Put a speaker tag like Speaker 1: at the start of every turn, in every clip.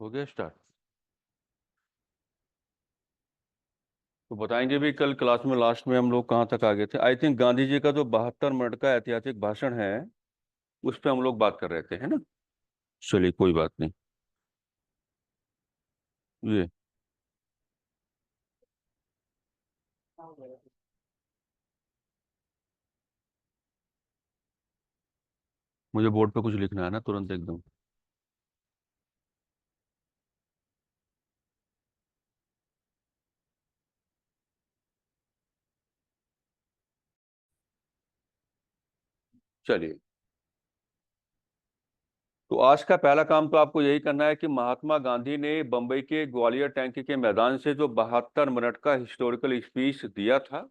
Speaker 1: हो गया स्टार्ट। तो बताएंगे भी कल क्लास में लास्ट में हम लोग कहाँ तक आ गए थे। आई थिंक गांधी जी का जो 72 मिनट का ऐतिहासिक भाषण है उस पर हम लोग बात कर रहे थे, है ना। चलिए कोई बात नहीं। ये मुझे बोर्ड पे कुछ लिखना है ना तुरंत एकदम। चलिए, तो आज का पहला काम तो आपको यही करना है कि महात्मा गांधी ने बंबई के ग्वालियर टैंक के मैदान से जो 72 मिनट का हिस्टोरिकल स्पीच दिया था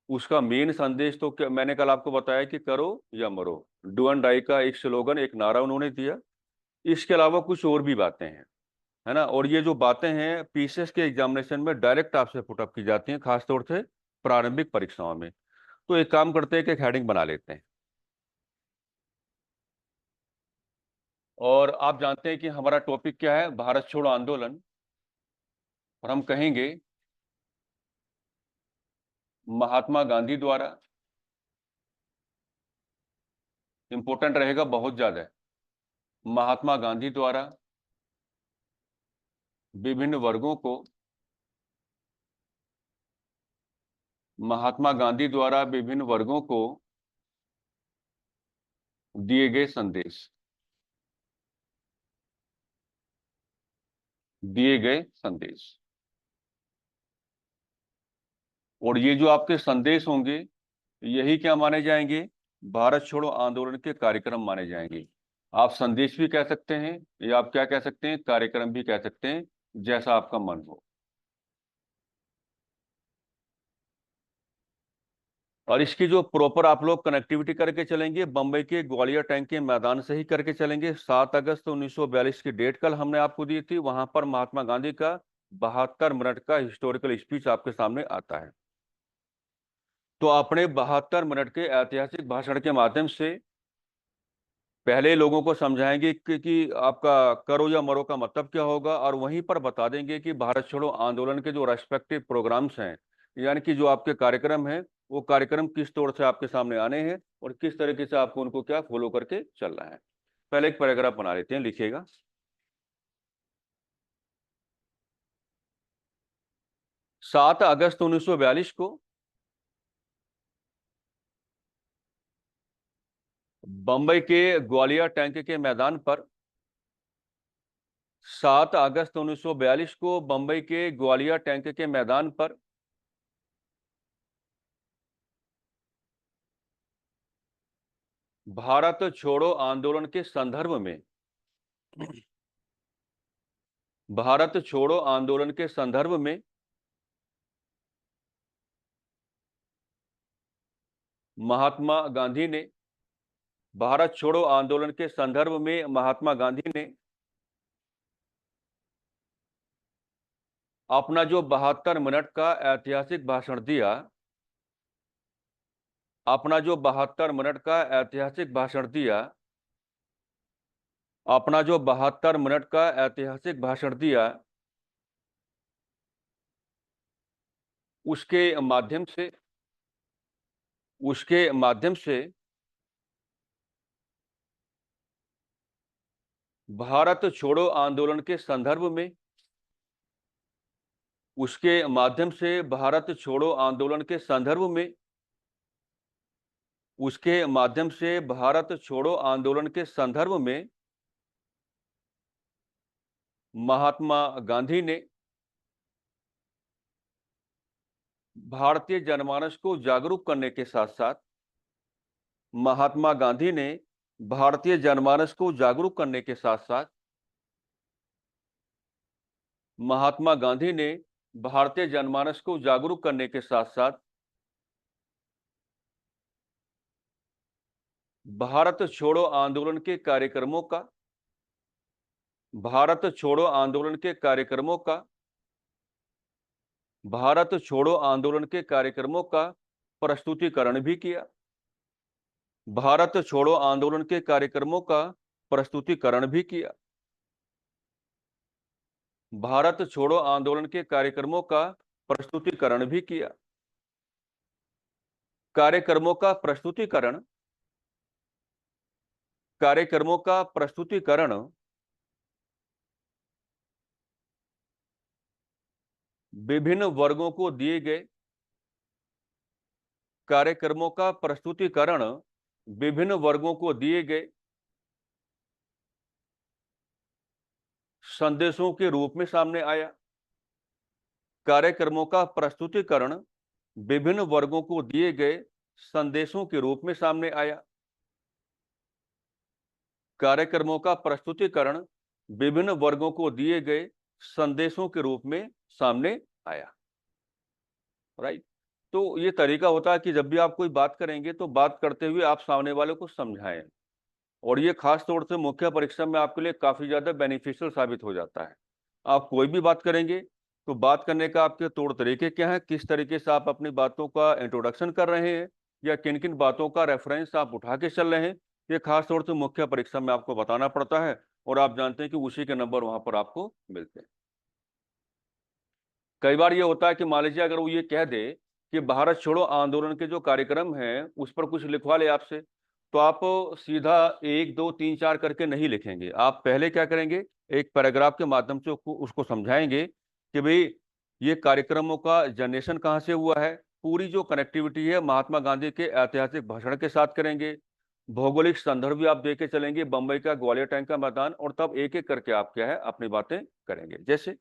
Speaker 1: उसका मेन संदेश तो क्या मैंने कल आपको बताया कि करो या मरो। डू एंड डाई का एक स्लोगन, एक नारा उन्होंने दिया। इसके अलावा कुछ और भी बातें हैं, है ना। और ये जो बातें हैं पीसीएस के एग्जामिनेशन में डायरेक्ट आपसे पुटअप की जाती हैं, खासतौर से प्रारंभिक परीक्षाओं में। तो एक काम करते हैं कि एक हेडिंग बना लेते हैं। और आप जानते हैं कि हमारा टॉपिक क्या है, भारत छोड़ो आंदोलन। और हम कहेंगे महात्मा गांधी द्वारा, इंपॉर्टेंट रहेगा बहुत ज्यादा, महात्मा गांधी द्वारा विभिन्न वर्गों को, महात्मा गांधी द्वारा विभिन्न वर्गों को दिए गए संदेश, दिए गए संदेश। और ये जो आपके संदेश होंगे यही क्या माने जाएंगे, भारत छोड़ो आंदोलन के कार्यक्रम माने जाएंगे। आप संदेश भी कह सकते हैं या आप क्या कह सकते हैं, कार्यक्रम भी कह सकते हैं, जैसा आपका मन हो। और इसकी जो प्रॉपर आप लोग कनेक्टिविटी करके चलेंगे बंबई के ग्वालियर टैंक के मैदान से ही करके चलेंगे। 7 अगस्त 1942 की डेट कल हमने आपको दी थी, वहां पर महात्मा गांधी का 72 मिनट का हिस्टोरिकल स्पीच आपके सामने आता है। तो अपने 72 मिनट के ऐतिहासिक भाषण के माध्यम से पहले लोगों को समझाएंगे कि आपका करो या मरो का मतलब क्या होगा, और वहीं पर बता देंगे कि भारत छोड़ो आंदोलन के जो रेस्पेक्टिव प्रोग्राम्स हैं, यानी कि जो आपके कार्यक्रम हैं, वो कार्यक्रम किस तौर से आपके सामने आने हैं और किस तरीके से आपको उनको क्या फॉलो करके चलना है। पहले एक पैराग्राफ बना लेते हैं, लिखिएगा। 7 अगस्त 1942 को बंबई के ग्वालियर टैंक के मैदान पर, 7 अगस्त 1942 को बंबई के ग्वालियर टैंक के मैदान पर भारत छोड़ो आंदोलन के संदर्भ में, भारत छोड़ो आंदोलन के संदर्भ में महात्मा गांधी ने, भारत छोड़ो आंदोलन के संदर्भ में महात्मा गांधी ने अपना जो 72 मिनट का ऐतिहासिक भाषण दिया, अपना जो 72 मिनट का ऐतिहासिक भाषण दिया, अपना जो 72 मिनट का ऐतिहासिक भाषण दिया, उसके माध्यम से, उसके माध्यम से भारत छोड़ो आंदोलन के संदर्भ में, उसके माध्यम से भारत छोड़ो आंदोलन के संदर्भ में, उसके माध्यम से भारत छोड़ो आंदोलन के संदर्भ में महात्मा गांधी ने भारतीय जनमानस को जागरूक करने के साथ साथ, महात्मा गांधी ने भारतीय जनमानस को जागरूक करने के साथ साथ, महात्मा गांधी ने भारतीय जनमानस को जागरूक करने के साथ साथ भारत छोड़ो आंदोलन के कार्यक्रमों का, भारत छोड़ो आंदोलन के कार्यक्रमों का, भारत छोड़ो आंदोलन के कार्यक्रमों का प्रस्तुतिकरण भी किया, भारत छोड़ो आंदोलन के कार्यक्रमों का प्रस्तुतिकरण भी किया। भारत छोड़ो आंदोलन के कार्यक्रमों का प्रस्तुतिकरण भी किया। कार्यक्रमों का प्रस्तुतिकरण, कार्यक्रमों का प्रस्तुतिकरण विभिन्न वर्गों को दिए गए, कार्यक्रमों का प्रस्तुतिकरण विभिन्न वर्गों को दिए गए संदेशों के रूप में सामने आया। कार्यक्रमों का प्रस्तुतिकरण विभिन्न वर्गों को दिए गए संदेशों के रूप में सामने आया। कार्यक्रमों का प्रस्तुतिकरण विभिन्न वर्गों को दिए गए संदेशों के रूप में सामने आया। राइट। तो ये तरीका होता है कि जब भी आप कोई बात करेंगे तो बात करते हुए आप सामने वाले को समझाएं, और ये खास तौर से मुख्य परीक्षा में आपके लिए काफी ज्यादा बेनिफिशियल साबित हो जाता है। आप कोई भी बात करेंगे तो बात करने का आपके तौर तरीके क्या है, किस तरीके से आप अपनी बातों का इंट्रोडक्शन कर रहे हैं, या किन किन बातों का रेफरेंस आप उठा के चल रहे हैं, ये खास तौर से मुख्य परीक्षा में आपको बताना पड़ता है, और आप जानते हैं कि उसी के नंबर वहां पर आपको मिलते हैं। कई बार ये होता है कि मान लीजिए अगर वो ये कह दे कि भारत छोड़ो आंदोलन के जो कार्यक्रम हैं उस पर कुछ लिखवा ले आपसे, तो आप सीधा 1 2 3 4 करके नहीं लिखेंगे। आप पहले क्या करेंगे, एक पैराग्राफ के माध्यम से उसको समझाएंगे कि भाई ये कार्यक्रमों का जनरेशन कहाँ से हुआ है, पूरी जो कनेक्टिविटी है महात्मा गांधी के ऐतिहासिक भाषण के साथ करेंगे, भौगोलिक संदर्भ भी आप दे के चलेंगे, बंबई का ग्वालियर टैंक का मैदान, और तब एक एक करके आप क्या है अपनी बातें करेंगे। जैसे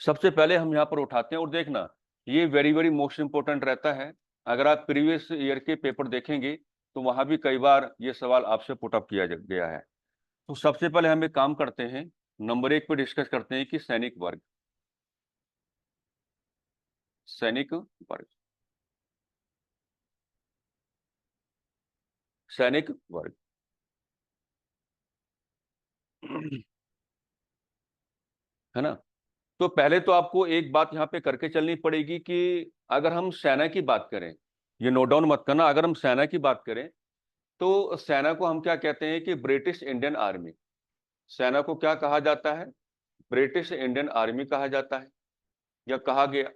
Speaker 1: सबसे पहले हम यहाँ पर उठाते हैं, और देखना ये वेरी वेरी मोस्ट इंपोर्टेंट रहता है। अगर आप प्रीवियस ईयर के पेपर देखेंगे तो वहां भी कई बार ये सवाल आपसे पुटअप किया गया है। तो सबसे पहले हम एक काम करते हैं, नंबर 1 पे डिस्कस करते हैं कि सैनिक वर्ग। सैनिक वर्ग, सैनिक वर्ग है ना। तो पहले तो आपको एक बात यहाँ पे करके चलनी पड़ेगी कि अगर हम सेना की बात करें, ये नोट डाउन मत करना, अगर हम सेना की बात करें तो सेना को हम क्या कहते हैं कि ब्रिटिश इंडियन आर्मी। सेना को क्या कहा जाता है, ब्रिटिश इंडियन आर्मी कहा जाता है या कहा गया।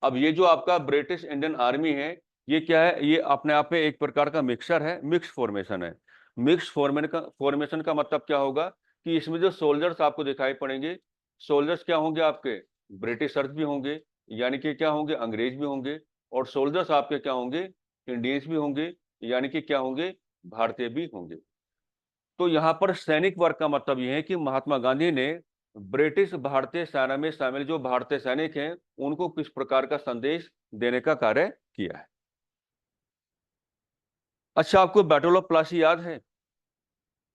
Speaker 1: अब ये जो आपका ब्रिटिश इंडियन आर्मी है, ये क्या है, ये अपने आप में एक प्रकार का मिक्सर है, मिक्स फॉर्मेशन है। मिक्स फॉर्मेशन का मतलब क्या होगा कि इसमें जो सोल्जर्स आपको दिखाई पड़ेंगे, सोल्जर्स क्या होंगे आपके, ब्रिटिशर्स भी होंगे, यानी कि क्या होंगे, अंग्रेज भी होंगे, और सोल्जर्स आपके क्या होंगे, इंडियंस भी होंगे, यानी कि क्या होंगे, भारतीय भी होंगे। तो यहाँ पर सैनिक वर्ग का मतलब यह है कि महात्मा गांधी ने ब्रिटिश भारतीय सेना में शामिल जो भारतीय सैनिक हैं उनको किस प्रकार का संदेश देने का कार्य किया है। अच्छा, आपको बैटल ऑफ प्लासी याद है?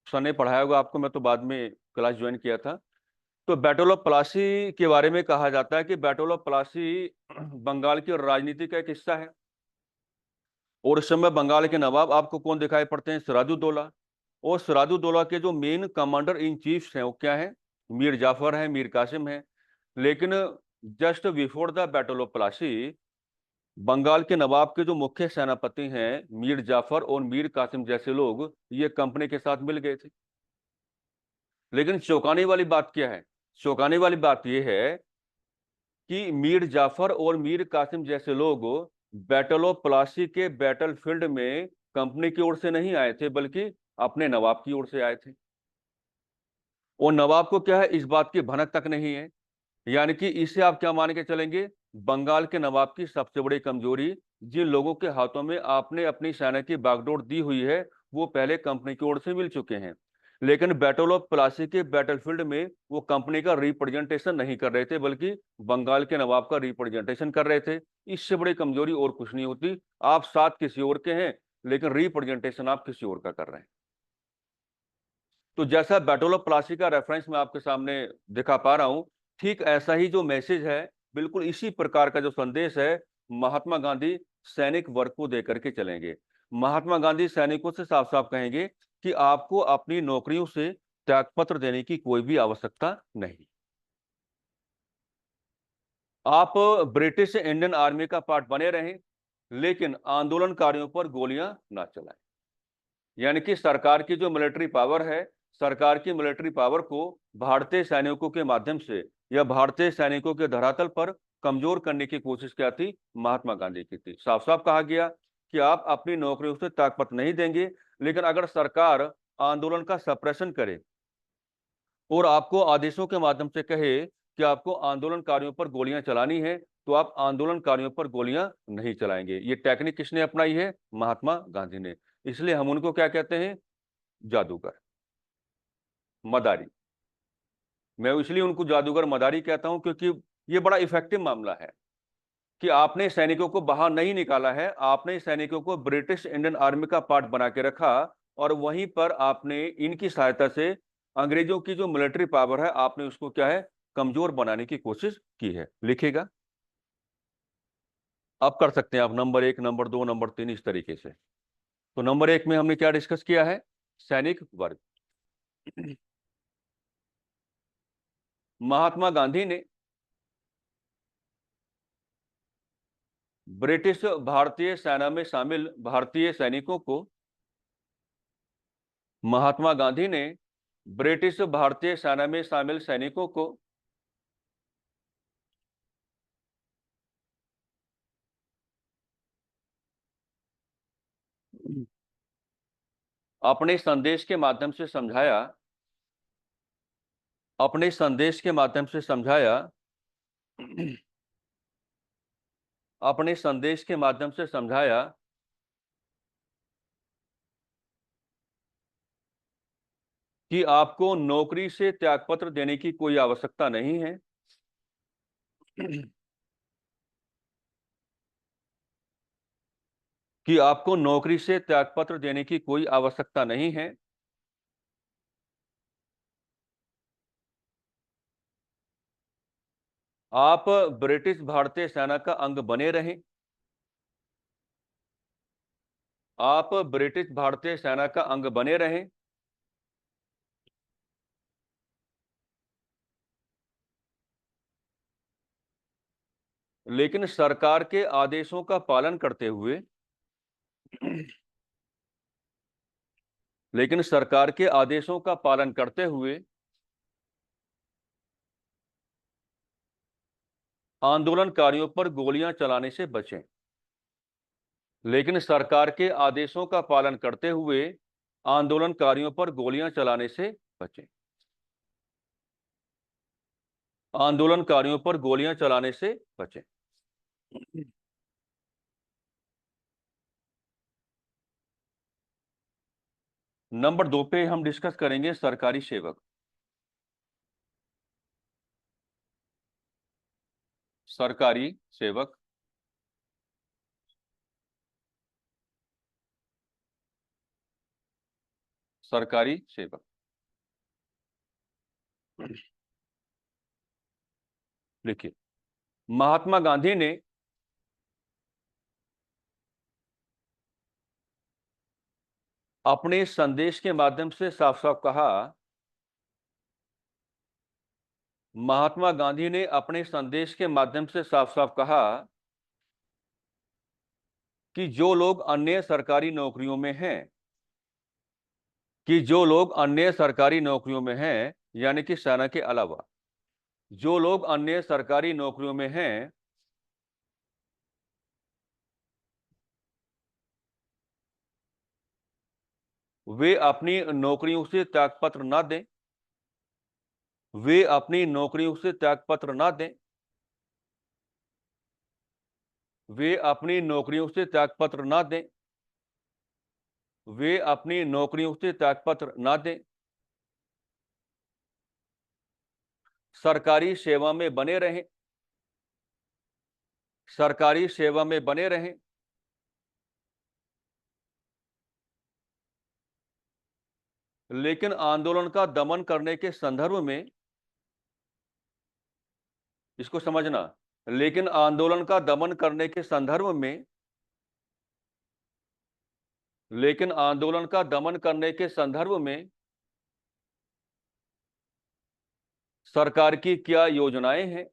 Speaker 1: सर ने पढ़ाया होगा आपको, मैं तो बाद में क्लास ज्वाइन किया था। तो बैटल ऑफ प्लासी के बारे में कहा जाता है कि बैटल ऑफ प्लासी बंगाल की राजनीति का एक हिस्सा है, और इस समय बंगाल के नवाब आपको कौन दिखाई पड़ते हैं, सिराजुद्दौला। और सिराजुद्दौला के जो मेन कमांडर इन चीफ्स हैं वो क्या है, मीर जाफर है, मीर कासिम है। लेकिन just before the battle of Plassey Bengal के नवाब के जो मुख्य सेनापति हैं मीर जाफर और मीर कासिम जैसे लोग ये कंपनी के साथ मिल गए थे। लेकिन चौंकाने वाली बात क्या है, चौंकाने वाली बात यह है कि मीर जाफर और मीर कासिम जैसे लोग बैटल ऑफ प्लासी के बैटल फील्ड में कंपनी की ओर से नहीं आए थे, बल्कि अपने नवाब की ओर से आए थे। और नवाब को क्या है, इस बात की भनक तक नहीं है। यानी कि इसे आप क्या मान के चलेंगे, बंगाल के नवाब की सबसे बड़ी कमजोरी, जिन लोगों के हाथों में आपने अपनी सेना की बागडोर दी हुई है वो पहले कंपनी की ओर से मिल चुके हैं। लेकिन बैटल ऑफ प्लासी के बैटलफील्ड में वो कंपनी का रिप्रेजेंटेशन नहीं कर रहे थे, बल्कि बंगाल के नवाब का रिप्रेजेंटेशन कर रहे थे। इससे बड़ी कमजोरी और कुछ नहीं होती। आप साथ किसी और के हैं लेकिन रिप्रेजेंटेशन आप किसी और का कर रहे हैं। तो जैसा बैटल ऑफ प्लासी का रेफरेंस मैं आपके सामने दिखा पा रहा हूं, ठीक ऐसा ही जो मैसेज है, बिल्कुल इसी प्रकार का जो संदेश है, महात्मा गांधी सैनिक वर्ग को देकर के चलेंगे। महात्मा गांधी सैनिकों से साफ साफ कहेंगे कि आपको अपनी नौकरियों से त्यागपत्र देने की कोई भी आवश्यकता नहीं। आप ब्रिटिश इंडियन आर्मी का पार्ट बने रहें, लेकिन आंदोलनकारियों पर गोलियां ना चलाएं। यानी कि सरकार की जो मिलिट्री पावर है, सरकार की मिलिट्री पावर को भारतीय सैनिकों के माध्यम से या भारतीय सैनिकों के धरातल पर कमजोर करने की कोशिश क्या थी? महात्मा गांधी की थी। साफ साफ कहा गया कि आप अपनी नौकरियों से त्यागपत्र नहीं देंगे, लेकिन अगर सरकार आंदोलन का सप्रेशन करे और आपको आदेशों के माध्यम से कहे कि आपको आंदोलनकारियों पर गोलियां चलानी है, तो आप आंदोलनकारियों पर गोलियां नहीं चलाएंगे। ये टेक्निक किसने अपनाई है? महात्मा गांधी ने। इसलिए हम उनको क्या कहते हैं? जादूगर, मदारी। मैं इसलिए उनको जादूगर, मदारी कहता हूं क्योंकि ये बड़ा इफेक्टिव मामला है कि आपने सैनिकों को बाहर नहीं निकाला है, आपने सैनिकों को ब्रिटिश इंडियन आर्मी का पार्ट बना के रखा और वहीं पर आपने इनकी सहायता से अंग्रेजों की जो मिलिट्री पावर है, आपने उसको क्या है? कमजोर बनाने की कोशिश की है। लिखिएगा, अब कर सकते हैं आप नंबर 1, नंबर 2, नंबर 3 इस तरीके से। तो नंबर 1 में हमने क्या डिस्कस किया है? सैनिक वर्ग। महात्मा गांधी ने ब्रिटिश भारतीय सेना में शामिल भारतीय सैनिकों को महात्मा गांधी ने ब्रिटिश भारतीय सेना में शामिल सैनिकों को अपने संदेश के माध्यम से समझाया, अपने संदेश के माध्यम से समझाया, अपने संदेश के माध्यम से समझाया कि आपको नौकरी से त्यागपत्र देने की कोई आवश्यकता नहीं है। कि आपको नौकरी से त्यागपत्र देने की कोई आवश्यकता नहीं है। आप ब्रिटिश भारतीय सेना का अंग बने रहें। आप ब्रिटिश भारतीय सेना का अंग बने रहें। लेकिन सरकार के आदेशों का पालन करते हुए लेकिन सरकार के आदेशों का पालन करते हुए आंदोलनकारियों पर गोलियां चलाने से बचें। लेकिन सरकार के आदेशों का पालन करते हुए आंदोलनकारियों पर गोलियां चलाने से बचें। आंदोलनकारियों पर गोलियां चलाने से बचें। नंबर 2 पे हम डिस्कस करेंगे सरकारी सेवक। सरकारी सेवक, सरकारी सेवक। देखिए, महात्मा गांधी ने अपने संदेश के माध्यम से साफ साफ कहा, महात्मा गांधी ने अपने संदेश के माध्यम से साफ साफ कहा कि जो लोग अन्य सरकारी नौकरियों में हैं, कि जो लोग अन्य सरकारी नौकरियों में हैं, यानी कि सेना के अलावा जो लोग अन्य सरकारी नौकरियों में हैं, वे अपनी नौकरियों से त्यागपत्र ना दें। वे अपनी नौकरियों से त्यागपत्र ना दें। वे अपनी नौकरियों से त्यागपत्र ना दें। वे अपनी नौकरियों से त्यागपत्र ना दें। सरकारी सेवा में बने रहें। सरकारी सेवा में बने रहें। लेकिन आंदोलन का दमन करने के संदर्भ में, इसको समझना, लेकिन आंदोलन का दमन करने के संदर्भ में, लेकिन आंदोलन का दमन करने के संदर्भ में सरकार की क्या योजनाएं हैं।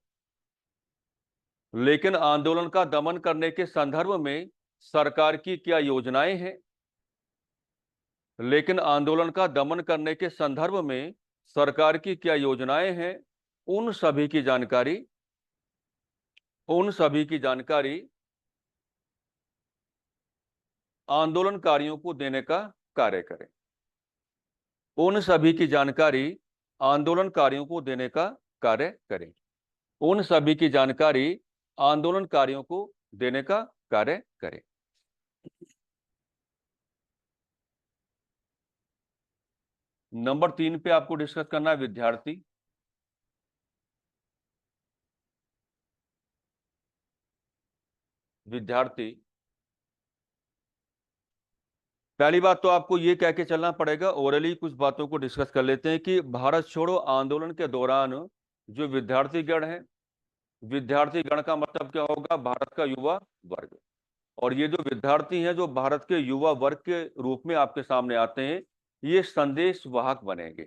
Speaker 1: लेकिन आंदोलन का दमन करने के संदर्भ में सरकार की क्या योजनाएं हैं। लेकिन आंदोलन का दमन करने के संदर्भ में सरकार की क्या योजनाएं हैं, उन सभी की जानकारी आंदोलनकारियों को देने का कार्य करें। उन सभी की जानकारी आंदोलनकारियों को देने का कार्य करें। उन सभी की जानकारी आंदोलनकारियों को देने का कार्य करें। नंबर 3 पे आपको डिस्कस करना है विद्यार्थी। विद्यार्थी, पहली बात तो आपको ये कह के चलना पड़ेगा, ओरली कुछ बातों को डिस्कस कर लेते हैं कि भारत छोड़ो आंदोलन के दौरान जो विद्यार्थीगण हैं, विद्यार्थीगण का मतलब क्या होगा, भारत का युवा वर्ग। और ये जो विद्यार्थी हैं जो भारत के युवा वर्ग के रूप में आपके सामने आते हैं, ये संदेश वाहक बनेंगे।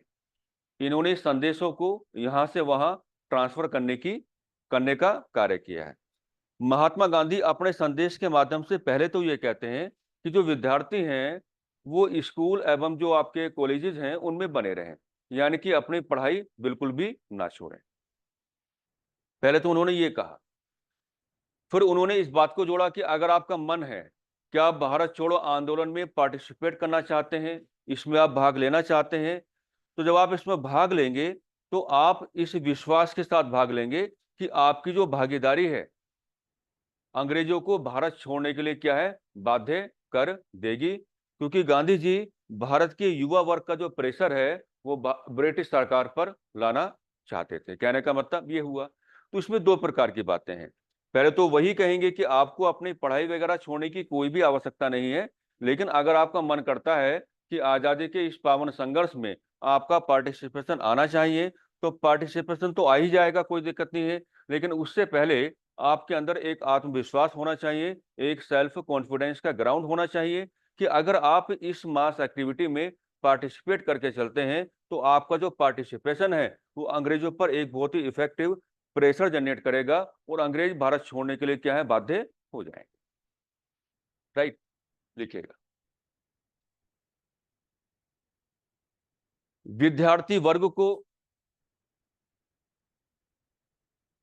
Speaker 1: इन्होंने संदेशों को यहां से वहां ट्रांसफर करने का कार्य किया है। महात्मा गांधी अपने संदेश के माध्यम से पहले तो ये कहते हैं कि जो विद्यार्थी हैं वो स्कूल एवं जो आपके कॉलेजेस हैं उनमें बने रहें, यानी कि अपनी पढ़ाई बिल्कुल भी ना छोड़ें। पहले तो उन्होंने ये कहा। फिर उन्होंने इस बात को जोड़ा कि अगर आपका मन है कि आप भारत छोड़ो आंदोलन में पार्टिसिपेट करना चाहते हैं, इसमें आप भाग लेना चाहते हैं, तो जब आप इसमें भाग लेंगे तो आप इस विश्वास के साथ भाग लेंगे कि आपकी जो भागीदारी है अंग्रेजों को भारत छोड़ने के लिए क्या है, बाध्य कर देगी। क्योंकि गांधी जी भारत के युवा वर्ग का जो प्रेशर है वो ब्रिटिश सरकार पर लाना चाहते थे। कहने का मतलब ये हुआ। तो इसमें दो प्रकार की बातें हैं। पहले तो वही कहेंगे कि आपको अपनी पढ़ाई वगैरह छोड़ने की कोई भी आवश्यकता नहीं है, लेकिन अगर आपका मन करता है कि आजादी के इस पावन संघर्ष में आपका पार्टिसिपेशन आना चाहिए, तो पार्टिसिपेशन तो आ ही जाएगा, कोई दिक्कत नहीं है। लेकिन उससे पहले आपके अंदर एक आत्मविश्वास होना चाहिए, एक सेल्फ कॉन्फिडेंस का ग्राउंड होना चाहिए कि अगर आप इस मास एक्टिविटी में पार्टिसिपेट करके चलते हैं तो आपका जो पार्टिसिपेशन है वो अंग्रेजों पर एक बहुत ही इफेक्टिव प्रेशर जनरेट करेगा और अंग्रेज भारत छोड़ने के लिए क्या है, बाध्य हो जाएंगे। राइट, लिखिएगा। विद्यार्थी वर्ग को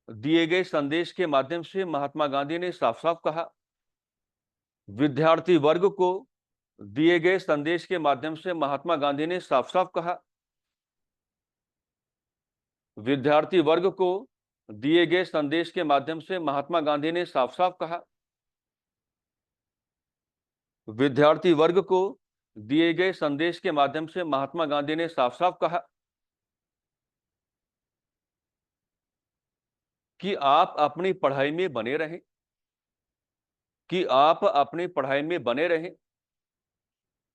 Speaker 1: दिए गए संदेश के माध्यम से महात्मा गांधी ने साफ साफ कहा, विद्यार्थी वर्ग को दिए गए संदेश के माध्यम से महात्मा गांधी ने साफ साफ कहा, विद्यार्थी वर्ग को दिए गए संदेश के माध्यम से महात्मा गांधी ने साफ साफ कहा, विद्यार्थी वर्ग को दिए गए संदेश के माध्यम से महात्मा गांधी ने साफ साफ कहा कि आप अपनी पढ़ाई में बने रहें, कि आप अपनी पढ़ाई में बने रहें,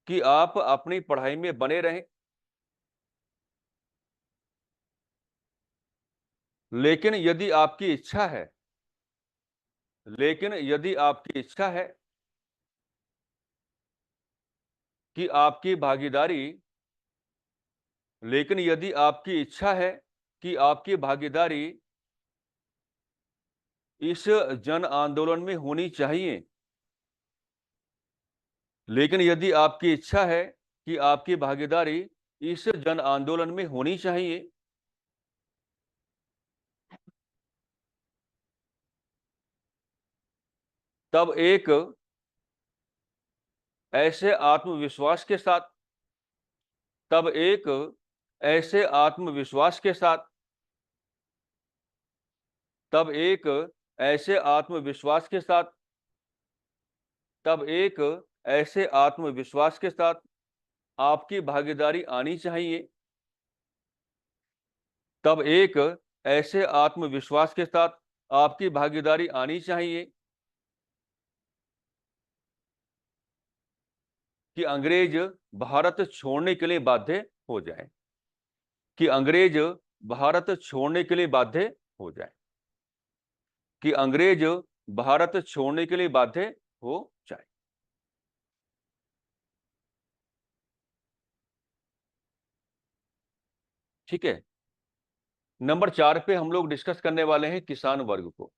Speaker 1: कि आप अपनी पढ़ाई में बने रहें। लेकिन यदि आपकी इच्छा है, लेकिन यदि आपकी इच्छा है कि आपकी भागीदारी, लेकिन यदि आपकी इच्छा है कि आपकी भागीदारी इस जन आंदोलन में होनी चाहिए, लेकिन यदि आपकी इच्छा है कि आपकी भागीदारी इस जन आंदोलन में होनी चाहिए, तब एक ऐसे आत्मविश्वास के साथ, तब एक ऐसे आत्मविश्वास के साथ, तब एक ऐसे आत्मविश्वास के साथ, तब एक ऐसे आत्मविश्वास के साथ आपकी भागीदारी आनी चाहिए, तब एक ऐसे आत्मविश्वास के साथ आपकी भागीदारी आनी चाहिए कि अंग्रेज भारत छोड़ने के लिए बाध्य हो जाए, कि अंग्रेज भारत छोड़ने के लिए बाध्य हो जाए, कि अंग्रेज भारत छोड़ने के लिए बाध्य हो जाए। ठीक है। नंबर 4 पे हम लोग डिस्कस करने वाले हैं किसान वर्ग को।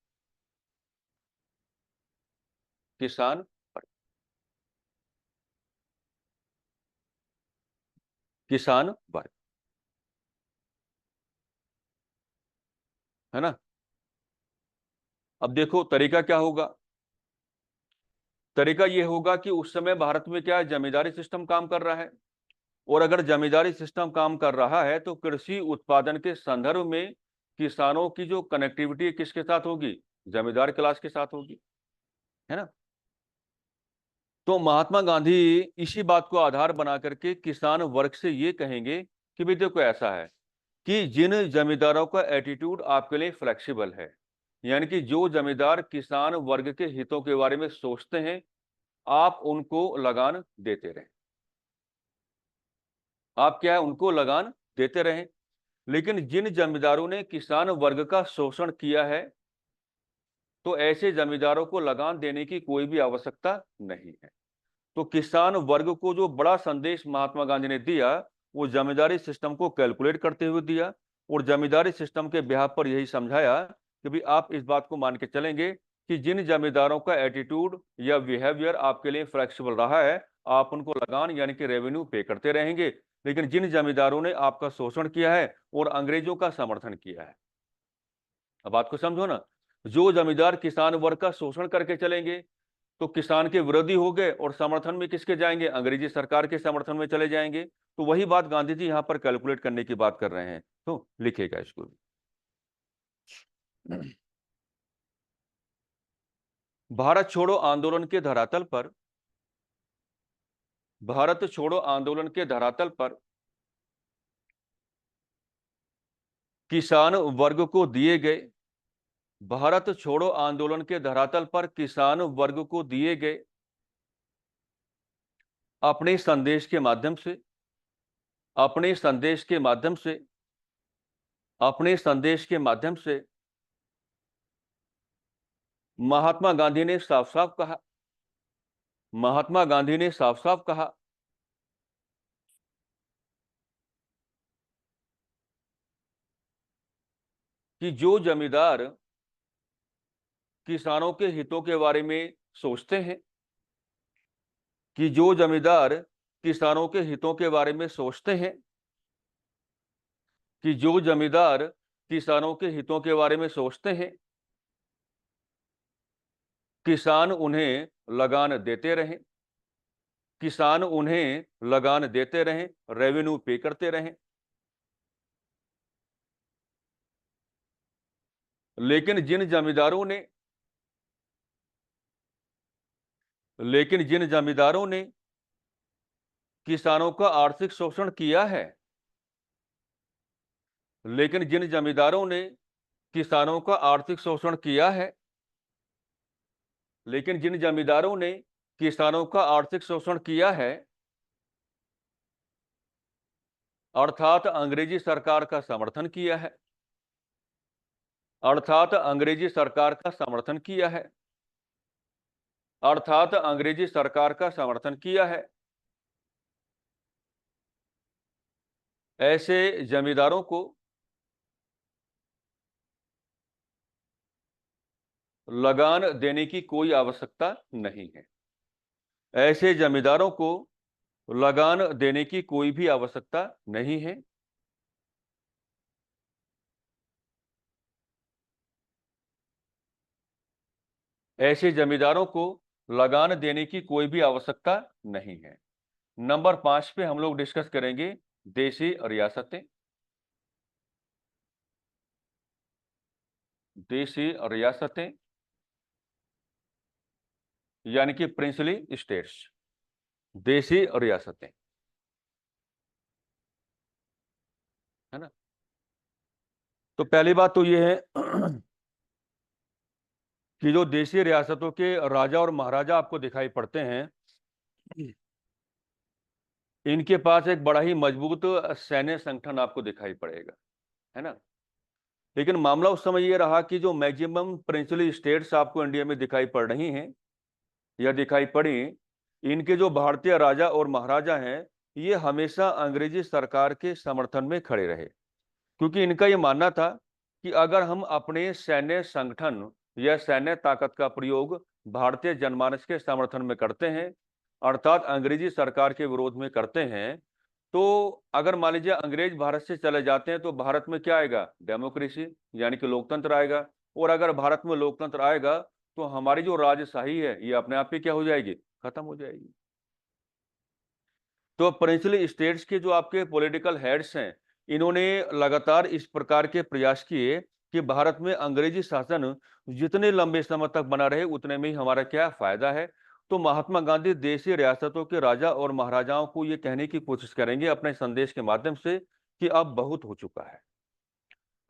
Speaker 1: किसान वर्ग। किसान वर्ग, है ना। अब देखो तरीका क्या होगा। तरीका ये होगा कि उस समय भारत में क्या जमींदारी सिस्टम काम कर रहा है, और अगर जमींदारी सिस्टम काम कर रहा है तो कृषि उत्पादन के संदर्भ में किसानों की जो कनेक्टिविटी किसके साथ होगी, जमींदार क्लास के साथ होगी, है ना। तो महात्मा गांधी इसी बात को आधार बना करके किसान वर्ग से ये कहेंगे कि भाई देखो ऐसा है कि जिन जमींदारों का एटीट्यूड आपके लिए फ्लेक्सिबल है, यानी कि जो जमींदार किसान वर्ग के हितों के बारे में सोचते हैं, आप उनको लगान देते रहें। आप क्या है, उनको लगान देते रहें। लेकिन जिन जमींदारों ने किसान वर्ग का शोषण किया है, तो ऐसे जमींदारों को लगान देने की कोई भी आवश्यकता नहीं है। तो किसान वर्ग को जो बड़ा संदेश महात्मा गांधी ने दिया, वो जमींदारी सिस्टम को कैलकुलेट करते हुए दिया, और जमींदारी सिस्टम के बिहाफ पर यही समझाया कि भाई आप इस बात को मान के चलेंगे कि जिन जमींदारों का एटीट्यूड या बिहेवियर आपके लिए फ्लेक्सिबल रहा है, आप उनको लगान यानी कि रेवेन्यू पे करते रहेंगे। लेकिन जिन जमींदारों ने आपका शोषण किया है और अंग्रेजों का समर्थन किया है, अब बात को समझो ना, जो जमींदार किसान वर्ग का शोषण करके चलेंगे तो किसान के विरोधी हो गए, और समर्थन में किसके जाएंगे, अंग्रेजी सरकार के समर्थन में चले जाएंगे। तो वही बात गांधी जी यहां पर कैलकुलेट करने की बात कर रहे हैं, तो लिखेगा इसको भी। भारत छोड़ो आंदोलन के धरातल पर, भारत छोड़ो आंदोलन के धरातल पर किसान वर्ग को दिए गए, भारत छोड़ो आंदोलन के धरातल पर किसान वर्ग को दिए गए अपने संदेश के माध्यम से, अपने संदेश के माध्यम से, अपने संदेश के माध्यम से महात्मा गांधी ने साफ साफ कहा, महात्मा गांधी ने साफ साफ कहा कि जो जमींदार किसानों के हितों के बारे में सोचते हैं, कि जो जमींदार किसानों के हितों के बारे में सोचते हैं, कि जो जमींदार किसानों के हितों के बारे में सोचते हैं, किसान उन्हें लगान देते रहें, किसान उन्हें लगान देते रहें, रेवेन्यू पे करते रहें। लेकिन जिन जमींदारों ने लेकिन जिन जमींदारों ने किसानों का आर्थिक शोषण किया है, लेकिन जिन जमींदारों ने किसानों का आर्थिक शोषण किया है, लेकिन जिन जमींदारों ने किसानों का आर्थिक शोषण किया है, अर्थात अंग्रेजी सरकार का समर्थन किया है, अर्थात अंग्रेजी सरकार का समर्थन किया है, अर्थात अंग्रेजी सरकार का समर्थन किया है, ऐसे जमींदारों को लगान देने की कोई आवश्यकता नहीं है। ऐसे जमींदारों को लगान देने की कोई भी आवश्यकता नहीं है। ऐसे जमींदारों को लगान देने की कोई भी आवश्यकता नहीं है। नंबर 5 पे हम लोग डिस्कस करेंगे देशी रियासतें, देशी रियासतें यानी कि प्रिंसली स्टेट्स, देशी रियासतें, है ना। तो पहली बात तो ये है कि जो देशी रियासतों के राजा और महाराजा आपको दिखाई पड़ते हैं, इनके पास एक बड़ा ही मजबूत सैन्य संगठन आपको दिखाई पड़ेगा, है ना। लेकिन मामला उस समय यह रहा कि जो मैक्सिमम प्रिंसली स्टेट्स आपको इंडिया में दिखाई पड़ रही हैं या दिखाई पड़ी, इनके जो भारतीय राजा और महाराजा हैं, ये हमेशा अंग्रेजी सरकार के समर्थन में खड़े रहे, क्योंकि इनका ये मानना था कि अगर हम अपने सैन्य संगठन या सैन्य ताकत का प्रयोग भारतीय जनमानस के समर्थन में करते हैं, अर्थात अंग्रेजी सरकार के विरोध में करते हैं, तो अगर मान लीजिए अंग्रेज भारत से चले जाते हैं तो भारत में क्या आएगा? डेमोक्रेसी, यानी कि लोकतंत्र आएगा। और अगर भारत में लोकतंत्र आएगा तो हमारी जो राजशाही है ये अपने आप ही क्या हो जाएगी? खत्म हो जाएगी। तो प्रिंसली स्टेट्स के जो आपके पॉलिटिकल हेड्स हैं, इन्होंने लगातार इस प्रकार के प्रयास किए कि भारत में अंग्रेजी शासन जितने लंबे समय तक बना रहे उतने में ही हमारा क्या फायदा है। तो महात्मा गांधी देशी रियासतों के राजा और महाराजाओं को ये कहने की कोशिश करेंगे अपने संदेश के माध्यम से कि अब बहुत हो चुका है।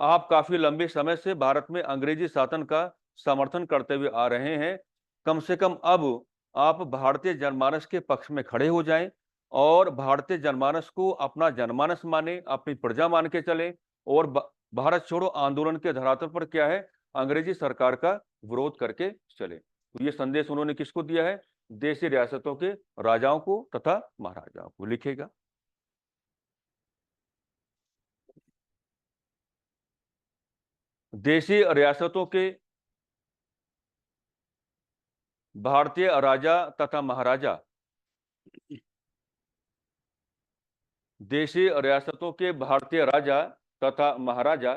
Speaker 1: आप काफी लंबे समय से भारत में अंग्रेजी शासन का समर्थन करते हुए आ रहे हैं। कम से कम अब आप भारतीय जनमानस के पक्ष में खड़े हो जाएं और भारतीय जनमानस को अपना जनमानस माने, अपनी प्रजा मान के चले। और भारत छोड़ो आंदोलन के धरातल पर क्या है? अंग्रेजी सरकार का विरोध करके चले। तो ये संदेश उन्होंने किसको दिया है? देशी रियासतों के राजाओं को तथा महाराजाओं को। लिखेगा, देशी रियासतों के भारतीय राजा तथा महाराजा, देशी रियासतों के भारतीय राजा तथा महाराजा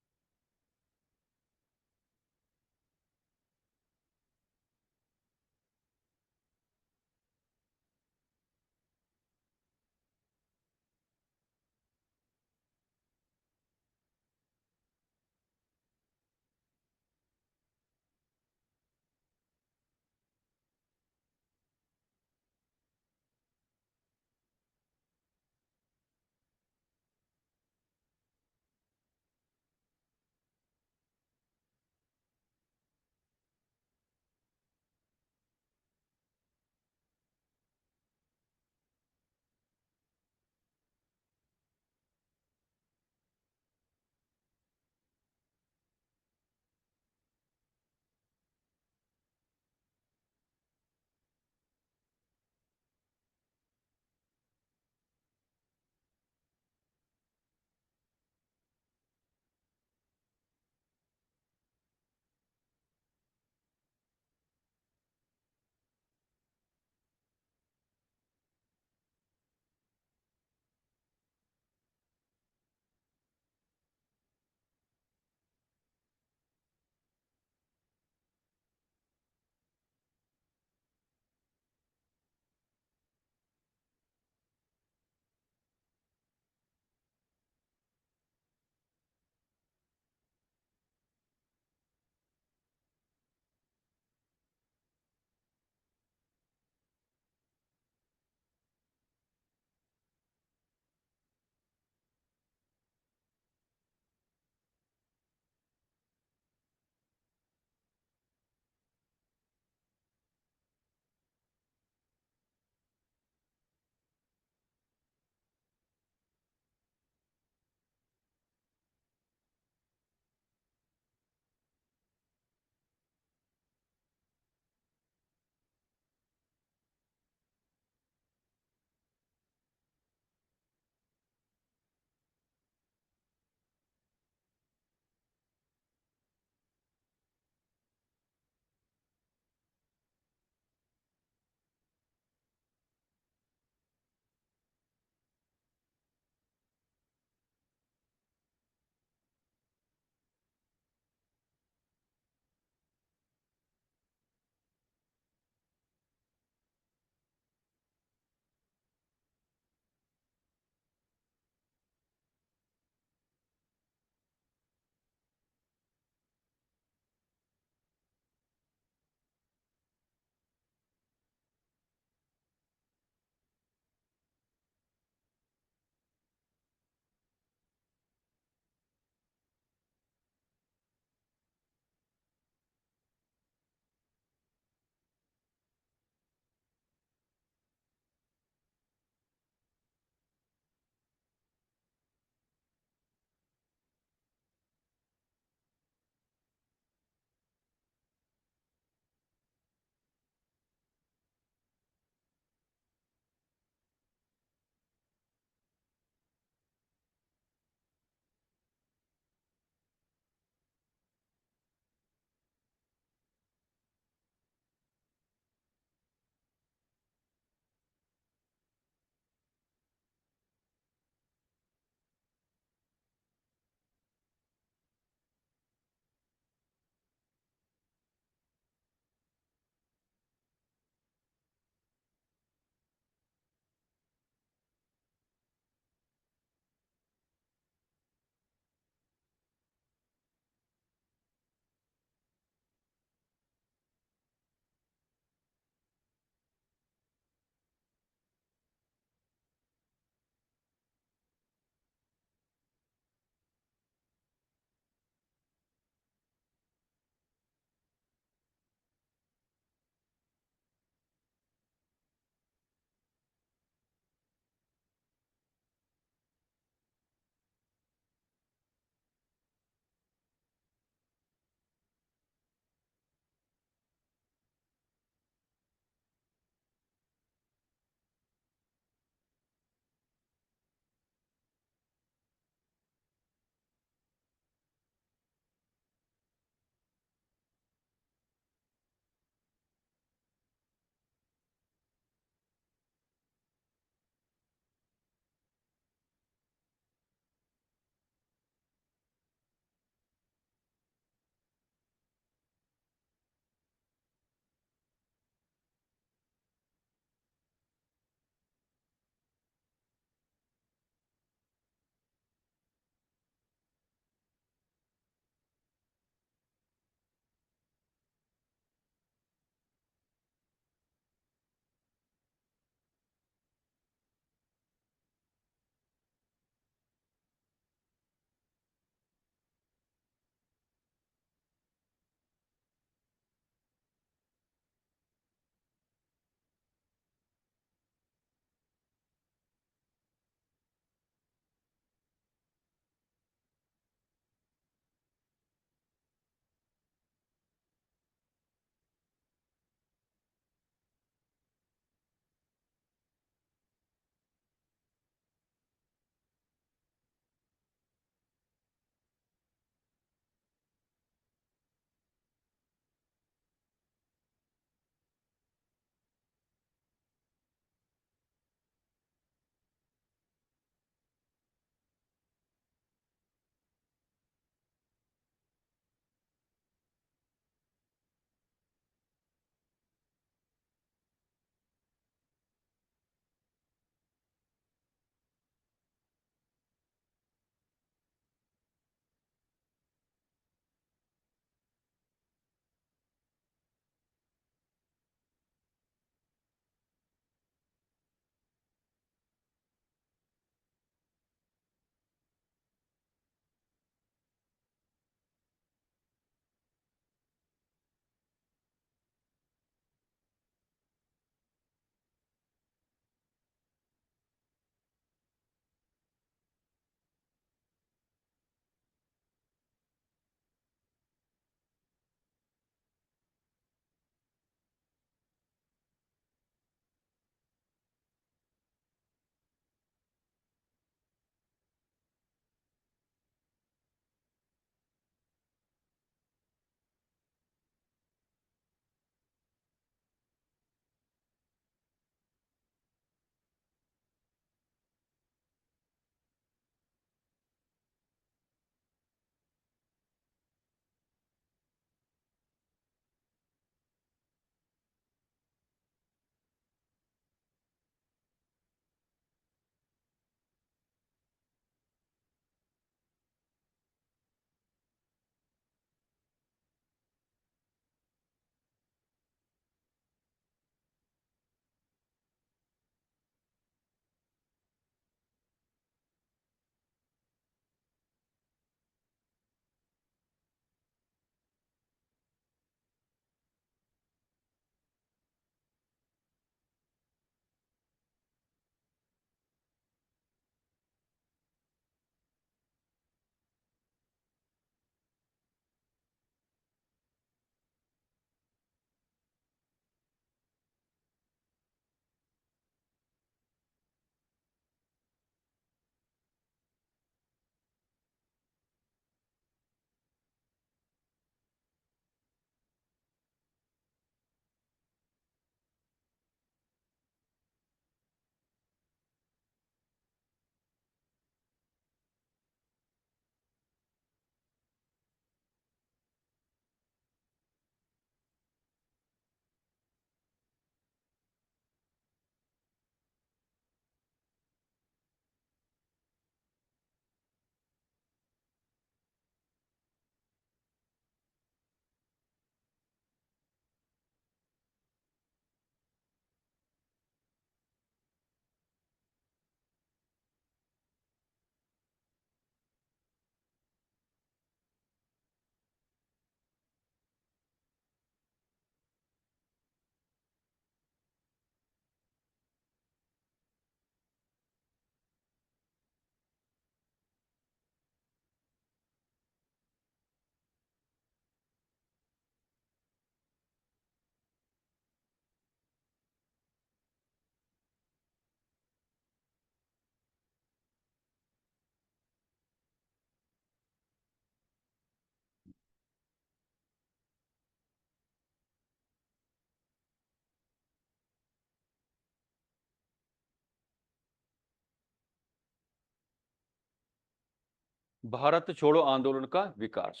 Speaker 1: भारत छोड़ो आंदोलन का विकास,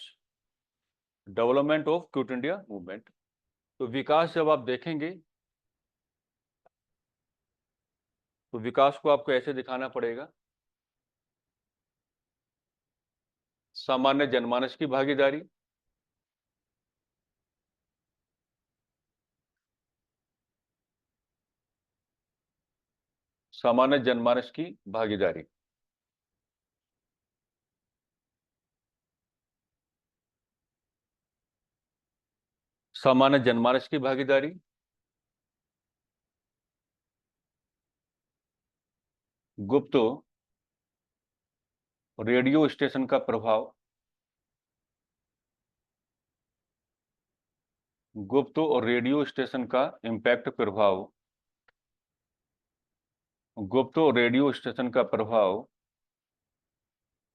Speaker 1: development of quit India movement. तो विकास जब आप देखेंगे तो विकास को आपको ऐसे दिखाना पड़ेगा, सामान्य जनमानस की भागीदारी, सामान्य जनमानस की भागीदारी, सामान्य जनमानस की भागीदारी, गुप्त रेडियो स्टेशन का प्रभाव, गुप्त और रेडियो स्टेशन का इम्पैक्ट प्रभाव, गुप्त और रेडियो स्टेशन का प्रभाव,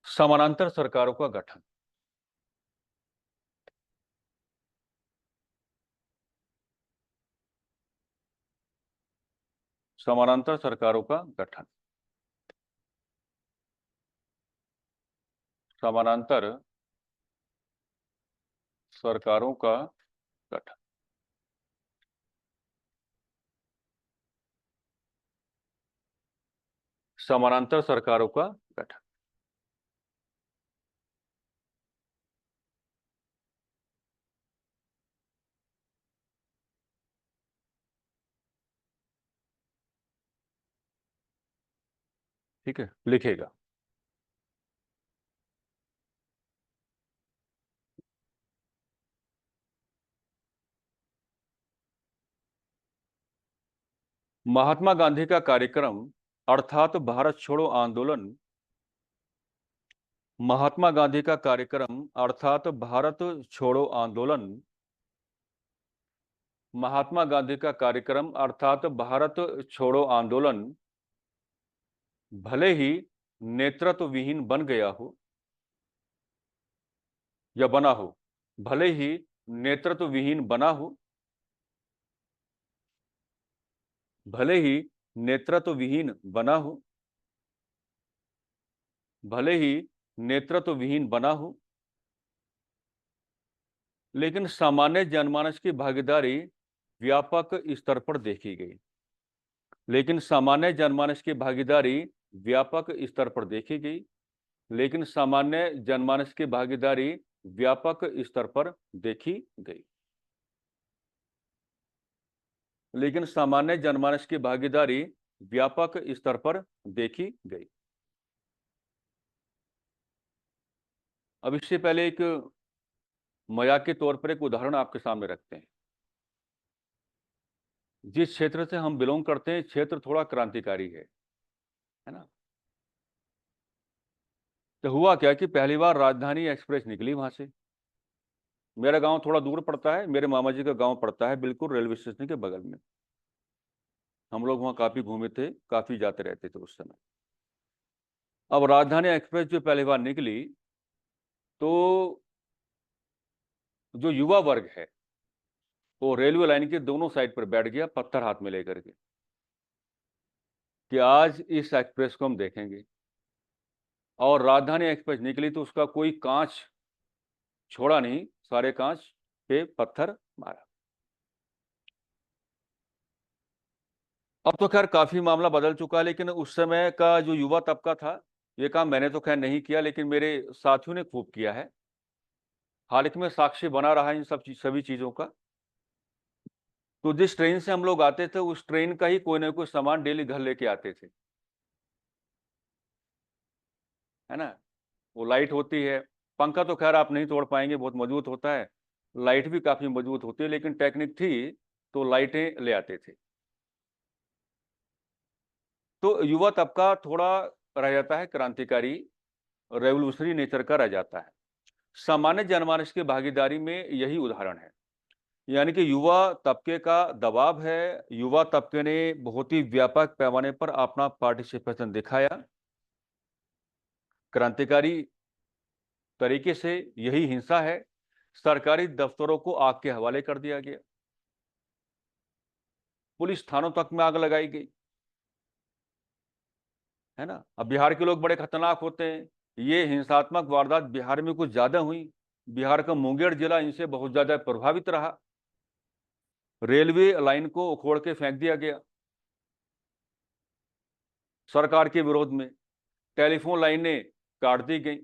Speaker 1: समानांतर सरकारों का गठन, समानांतर सरकारों का गठन, समानांतर सरकारों का गठन, समानांतर सरकारों का गठन। ठीक है, लिखेगा। महात्मा गांधी का कार्यक्रम अर्थात भारत छोड़ो आंदोलन, महात्मा गांधी का कार्यक्रम अर्थात भारत छोड़ो आंदोलन, महात्मा गांधी का कार्यक्रम अर्थात भारत छोड़ो आंदोलन भले ही नेतृत्व विहीन बन गया हो या बना हो, भले ही नेतृत्व विहीन बना हो, भले ही नेतृत्व विहीन बना हो, भले ही नेतृत्व विहीन बना हो, लेकिन सामान्य जनमानस की भागीदारी व्यापक स्तर पर देखी गई, लेकिन सामान्य जनमानस की भागीदारी व्यापक स्तर पर देखी गई, लेकिन सामान्य जनमानस की भागीदारी व्यापक स्तर पर देखी गई, लेकिन सामान्य जनमानस की भागीदारी व्यापक स्तर पर देखी गई। अब इससे पहले एक मजाक के तौर पर एक उदाहरण आपके सामने रखते हैं। जिस क्षेत्र से हम बिलोंग करते हैं, क्षेत्र थोड़ा क्रांतिकारी है ना। तो हुआ क्या कि पहली बार राजधानी एक्सप्रेस निकली वहां से। मेरा गांव थोड़ा दूर पड़ता है, मेरे मामा जी का गांव पड़ता है बिल्कुल रेलवे स्टेशन के बगल में। हम लोग वहां काफी घूमे थे, काफी जाते रहते थे उस समय। अब राजधानी एक्सप्रेस जो पहली बार निकली तो जो युवा वर्ग है वो रेलवे लाइन के दोनों साइड पर बैठ गया, पत्थर हाथ में लेकर के, कि आज इस एक्सप्रेस को हम देखेंगे। और राजधानी एक्सप्रेस निकली तो उसका कोई कांच छोड़ा नहीं, सारे कांच पे पत्थर मारा। अब तो खैर काफी मामला बदल चुका है, लेकिन उस समय का जो युवा तबका था, ये काम मैंने तो खैर नहीं किया, लेकिन मेरे साथियों ने खूब किया है। हालांकि मैं साक्षी बना रहा इन सभी चीजों का। तो जिस ट्रेन से हम लोग आते थे उस ट्रेन का ही कोई ना कोई सामान डेली घर लेके आते थे, है ना। वो लाइट होती है, पंखा तो खैर आप नहीं तोड़ पाएंगे, बहुत मजबूत होता है। लाइट भी काफी मजबूत होती है, लेकिन टेक्निक थी तो लाइटें ले आते थे। तो युवा तबका थोड़ा रह जाता है क्रांतिकारी, रेवोल्यूशनरी नेचर का रह जाता है। सामान्य जनमानस की भागीदारी में यही उदाहरण है, यानी कि युवा तबके का दबाव है। युवा तबके ने बहुत ही व्यापक पैमाने पर अपना पार्टिसिपेशन दिखाया। क्रांतिकारी तरीके से यही हिंसा है। सरकारी दफ्तरों को आग के हवाले कर दिया गया, पुलिस थानों तक में आग लगाई गई, है ना। अब बिहार के लोग बड़े खतरनाक होते हैं, ये हिंसात्मक वारदात बिहार में कुछ ज्यादा हुई। बिहार का मुंगेर जिला इनसे बहुत ज्यादा प्रभावित रहा। रेलवे लाइन को उखोड़ के फेंक दिया गया सरकार के विरोध में। टेलीफोन लाइनें काट दी गई,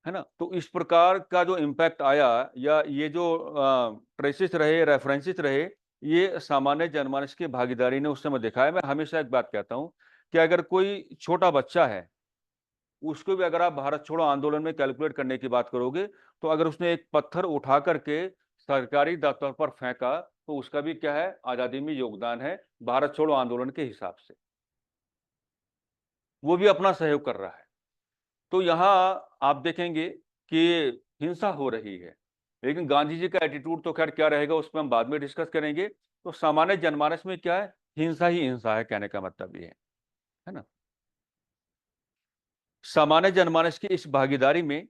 Speaker 1: है ना। तो इस प्रकार का जो इम्पैक्ट आया, या ये जो ट्रेसेस रहे, रेफरेंसेस रहे, ये सामान्य जनमानस की भागीदारी ने उस समय दिखाया। मैं हमेशा एक बात कहता हूं कि अगर कोई छोटा बच्चा है, उसको भी अगर आप भारत छोड़ो आंदोलन में कैलकुलेट करने की बात करोगे, तो अगर उसने एक पत्थर उठा करके सरकारी दफ्तर पर फेंका, तो उसका भी क्या है, आजादी में योगदान है भारत छोड़ो आंदोलन के हिसाब से। वो भी अपना सहयोग कर रहा है। तो यहां आप देखेंगे कि हिंसा हो रही है, लेकिन गांधी जी का एटीट्यूड तो खैर क्या रहेगा, उस पर हम बाद में डिस्कस करेंगे। तो सामान्य जनमानस में क्या है, हिंसा ही हिंसा है, कहने का मतलब ये है ना। सामान्य जनमानस की इस भागीदारी में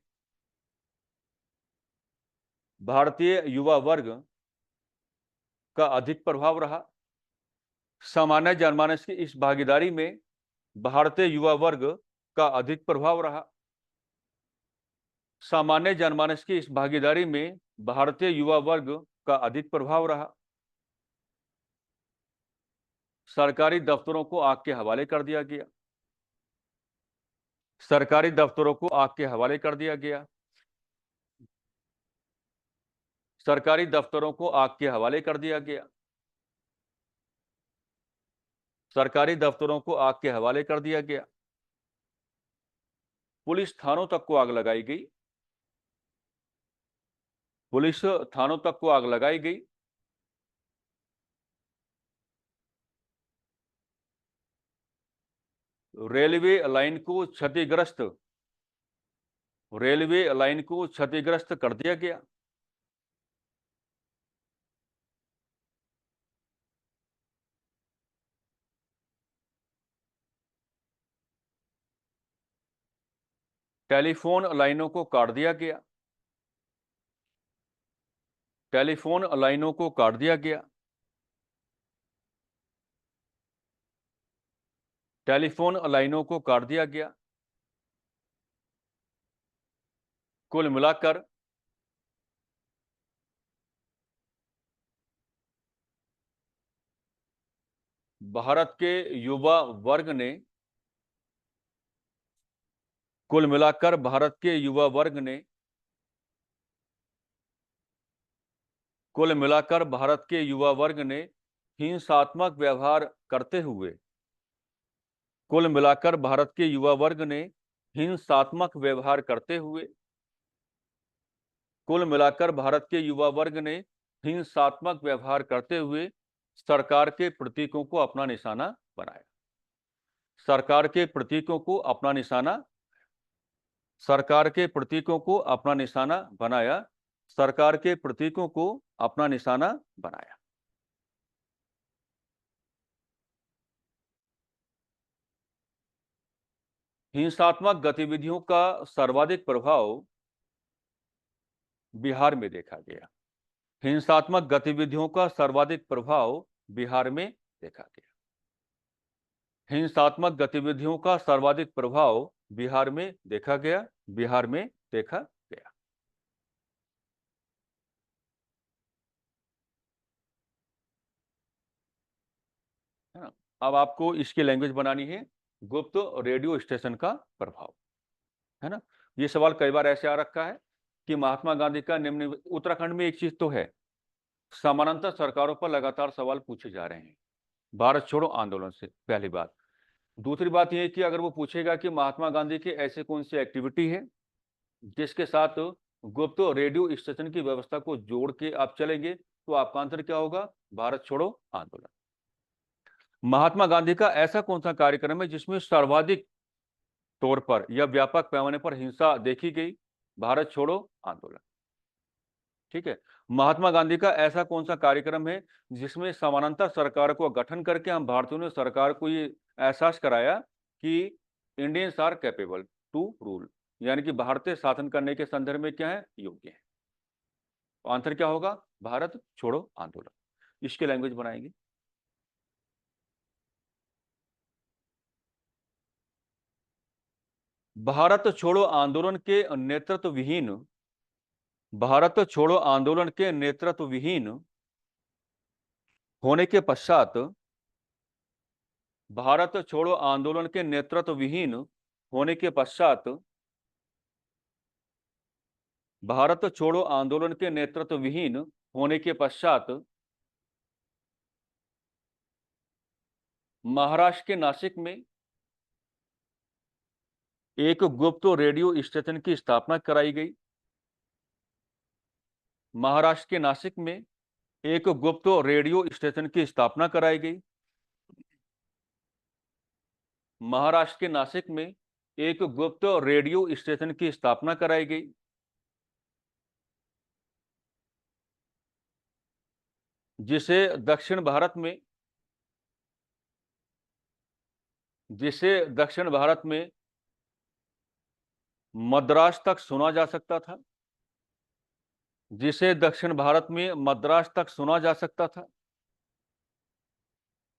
Speaker 1: भारतीय युवा वर्ग का अधिक प्रभाव रहा। सामान्य जनमानस की इस भागीदारी में भारतीय युवा वर्ग का अधिक प्रभाव रहा। सामान्य जनमानस की इस भागीदारी में भारतीय युवा वर्ग का अधिक प्रभाव रहा। सरकारी दफ्तरों को आग के हवाले कर दिया गया। सरकारी दफ्तरों को आग के हवाले कर दिया गया। सरकारी दफ्तरों को आग के हवाले कर दिया गया। सरकारी दफ्तरों को आग के हवाले कर दिया गया। पुलिस थानों तक को आग लगाई गई। पुलिस थानों तक को आग लगाई गई। रेलवे लाइन को क्षतिग्रस्त रेलवे लाइन को क्षतिग्रस्त कर दिया गया। टेलीफोन लाइनों को काट दिया गया। टेलीफोन लाइनों को काट दिया गया। टेलीफोन लाइनों को काट दिया गया। कुल मिलाकर भारत के युवा वर्ग ने कुल मिलाकर भारत के युवा वर्ग ने कुल मिलाकर भारत के युवा वर्ग ने हिंसात्मक व्यवहार करते हुए कुल मिलाकर भारत के युवा वर्ग ने हिंसात्मक व्यवहार करते हुए कुल मिलाकर भारत के युवा वर्ग ने हिंसात्मक व्यवहार करते हुए सरकार के प्रतीकों को अपना निशाना बनाया। सरकार के प्रतीकों को अपना निशाना सरकार के प्रतीकों को अपना निशाना बनाया। सरकार के प्रतीकों को अपना निशाना बनाया। हिंसात्मक गतिविधियों का सर्वाधिक प्रभाव बिहार में देखा गया। हिंसात्मक गतिविधियों का सर्वाधिक प्रभाव बिहार में देखा गया। हिंसात्मक गतिविधियों का सर्वाधिक प्रभाव बिहार में देखा गया। बिहार में देखा गया। है ना। अब आपको इसकी लैंग्वेज बनानी है, गुप्त रेडियो स्टेशन का प्रभाव, है ना। ये सवाल कई बार ऐसे आ रखा है कि महात्मा गांधी का निम्न, उत्तराखंड में एक चीज तो है, समानांतर सरकारों पर लगातार सवाल पूछे जा रहे हैं भारत छोड़ो आंदोलन से, पहली बात। दूसरी बात यह कि अगर वो पूछेगा कि महात्मा गांधी की ऐसे कौन सी एक्टिविटी है जिसके साथ गुप्त रेडियो स्टेशन की व्यवस्था को जोड़ के आप चलेंगे, तो आपका आंसर क्या होगा, भारत छोड़ो आंदोलन। महात्मा गांधी का ऐसा कौन सा कार्यक्रम है जिसमें सर्वाधिक तौर पर या व्यापक पैमाने पर हिंसा देखी गई, भारत छोड़ो आंदोलन। ठीक है। महात्मा गांधी का ऐसा कौन सा कार्यक्रम है जिसमें समानांतर सरकार को गठन करके हम भारतीयों ने सरकार को ये एहसास कराया कि Indians are capable to rule, यानी कि भारतीय शासन करने के संदर्भ में क्या है, योग्य है। तो आंसर क्या होगा, भारत छोड़ो आंदोलन। इसकी लैंग्वेज बनाएंगे। भारत छोड़ो आंदोलन के नेतृत्व विहीन भारत छोड़ो आंदोलन के नेतृत्व विहीन होने के पश्चात भारत छोड़ो आंदोलन के नेतृत्व विहीन होने के पश्चात भारत छोड़ो आंदोलन के नेतृत्व विहीन होने के पश्चात महाराष्ट्र के नासिक में एक गुप्त रेडियो स्टेशन की स्थापना कराई गई। महाराष्ट्र के नासिक में एक गुप्त रेडियो स्टेशन की स्थापना कराई गई। महाराष्ट्र के नासिक में एक गुप्त रेडियो स्टेशन की स्थापना कराई गई। जिसे दक्षिण भारत में मद्रास तक सुना जा सकता था। जिसे दक्षिण भारत में मद्रास तक सुना जा सकता था।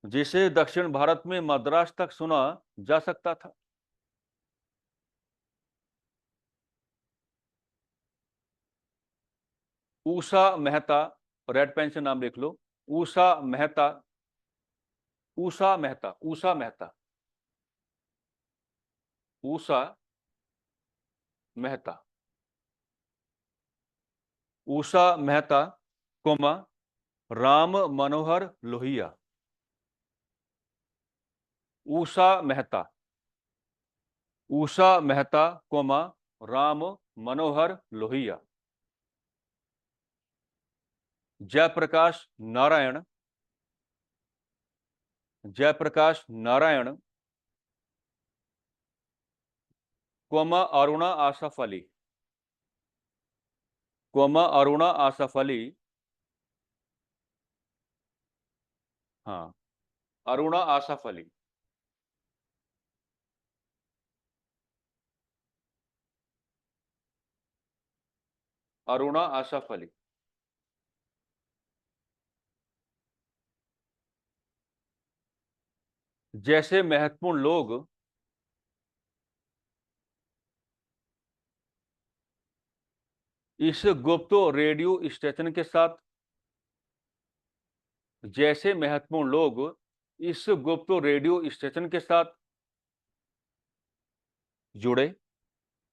Speaker 1: जिसे दक्षिण भारत में मद्रास तक सुना जा सकता था। ऊषा मेहता, रेड पेन से नाम लिख लो। Usha Mehta, Usha Mehta, Usha Mehta, Usha Mehta, Usha Mehta, comma Ram Manohar Lohia. Usha Mehta, Usha Mehta, comma Ram Manohar Lohia. Jayaprakash Narayan, Jayaprakash Narayan, comma Aruna Asaf Ali, comma Aruna Asaf Ali. हाँ, अरुणा आसफ अली। अरुणा आसफ अली। जैसे महत्वपूर्ण लोग इस गुप्त रेडियो स्टेशन के साथ, जैसे महत्वपूर्ण लोग इस गुप्त रेडियो स्टेशन के साथ जुड़े,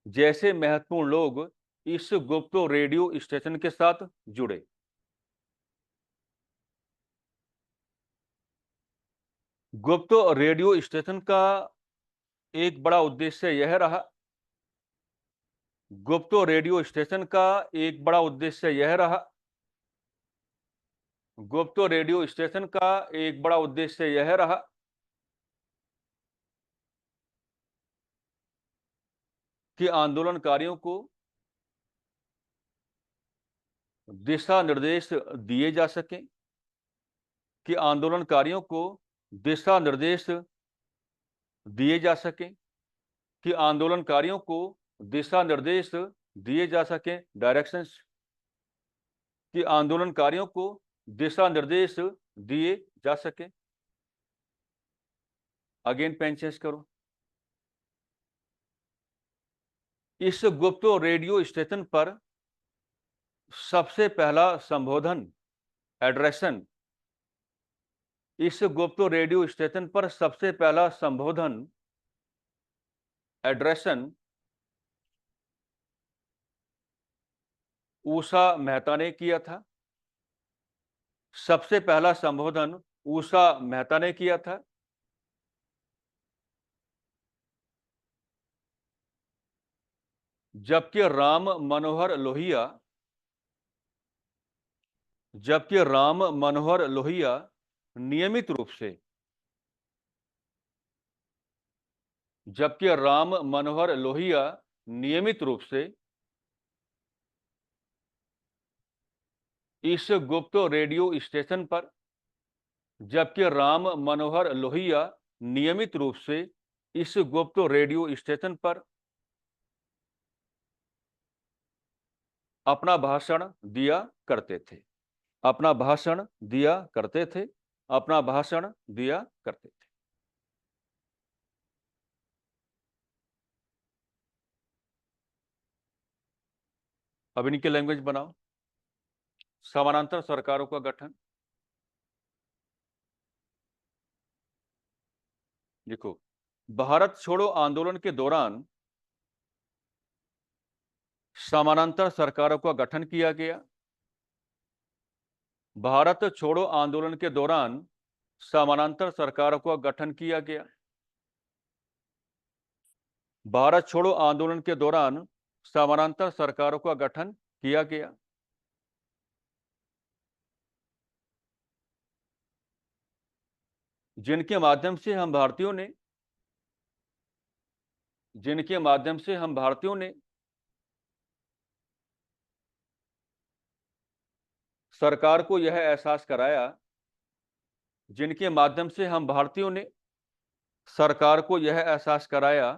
Speaker 1: जैसे महत्वपूर्ण लोग इस गुप्त रेडियो स्टेशन के साथ जुड़े। गुप्त रेडियो स्टेशन का एक बड़ा उद्देश्य यह रहा, गुप्त रेडियो स्टेशन का एक बड़ा उद्देश्य यह रहा, गुप्त रेडियो स्टेशन का एक बड़ा उद्देश्य यह रहा कि आंदोलनकारियों को दिशा निर्देश दिए जा सकें, कि आंदोलनकारियों को दिशा निर्देश दिए जा सकें, कि आंदोलनकारियों को दिशा निर्देश दिए जा सकें, डायरेक्शंस, कि आंदोलनकारियों को दिशा निर्देश दिए जा सकें। अगेन पेन चेंज करो। इस गुप्त रेडियो स्टेशन पर सबसे पहला संबोधन, एड्रेसन, इस गुप्त रेडियो स्टेशन पर सबसे पहला संबोधन, एड्रेसन, ऊषा मेहता ने किया था। सबसे पहला संबोधन ऊषा मेहता ने किया था। जबकि राम मनोहर लोहिया, जबकि राम मनोहर लोहिया नियमित रूप से, जबकि राम मनोहर लोहिया नियमित रूप से इस गुप्त रेडियो स्टेशन पर, जबकि राम मनोहर लोहिया नियमित रूप से इस गुप्त रेडियो स्टेशन पर अपना भाषण दिया करते थे, अपना भाषण दिया करते थे, अपना भाषण दिया करते थे। अब इनकी लैंग्वेज बनाओ। समानांतर सरकारों का गठन। देखो, भारत छोड़ो आंदोलन के दौरान समानांतर सरकारों का गठन किया गया। भारत छोड़ो आंदोलन के दौरान समानांतर सरकारों का गठन किया गया। भारत छोड़ो आंदोलन के दौरान समानांतर सरकारों का गठन किया गया। जिनके माध्यम से हम भारतीयों ने जिनके माध्यम से हम भारतीयों ने सरकार को यह एहसास कराया जिनके माध्यम से हम भारतीयों ने सरकार को यह एहसास कराया